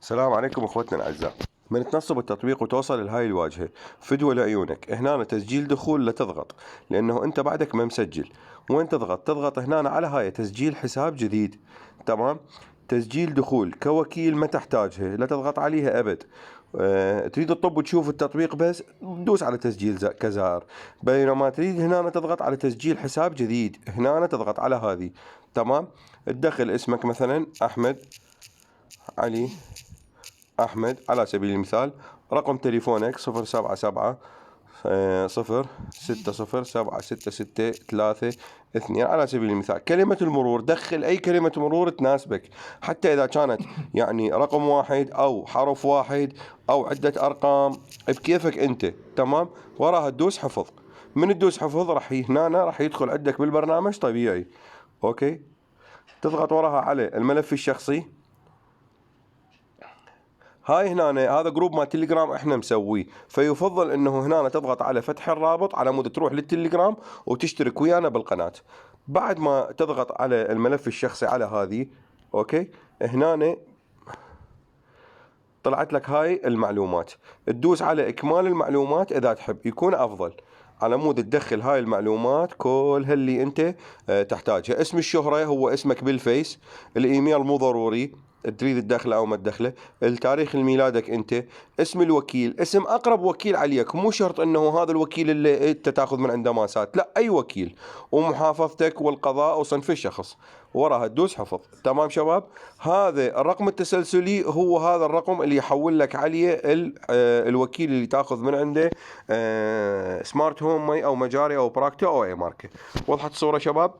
السلام عليكم اخوتنا الاعزاء. من تنصب التطبيق وتوصل لهاي الواجهة فدوة لعيونك، هنا تسجيل دخول لا تضغط لانه انت بعدك ما مسجل. وين تضغط هنا على هاي تسجيل حساب جديد. تمام. تسجيل دخول كوكيل ما تحتاجها، لا تضغط عليها ابد. تريد تطب وتشوف التطبيق بس دوس على تسجيل كزائر. بينما تريد هنا تضغط على تسجيل حساب جديد، هنا تضغط على هذه. تمام. تدخل اسمك مثلا احمد علي أحمد على سبيل المثال. رقم تليفونك 077 0607663 على سبيل المثال. كلمة المرور دخل أي كلمة مرور تناسبك، حتى إذا كانت يعني رقم واحد أو حرف واحد أو عدة أرقام بكيفك أنت. تمام. وراها تدوس حفظ. من تدوس حفظ راح يدخل عندك بالبرنامج طبيعي. أوكي. تضغط وراها على الملف الشخصي. هاي هنا هذا جروب مال تليجرام احنا مسويه، فيفضل انه هنا تضغط على فتح الرابط على مود تروح للتليجرام وتشترك ويانا بالقناة. بعد ما تضغط على الملف الشخصي على هذه، اوكي، هنا طلعت لك هاي المعلومات. تدوس على اكمال المعلومات اذا تحب يكون افضل، على مود تدخل هاي المعلومات كلها اللي انت تحتاجها. اسم الشهرة هو اسمك بالفيس. الايميل مو ضروري، تريد تدخله او ما تدخله. التاريخ الميلادك انت. اسم الوكيل، اسم اقرب وكيل عليك، مو شرط انه هذا الوكيل اللي انت تاخذ من عنده ماسات، لا اي وكيل. ومحافظتك والقضاء وصنف الشخص. وراها تدوس حفظ. تمام شباب. هذا الرقم التسلسلي هو هذا الرقم اللي يحول لك عليه الوكيل اللي تاخذ من عنده سمارت هوم مي او مجاري او براكتو او اي ماركه. وضحت الصورة شباب؟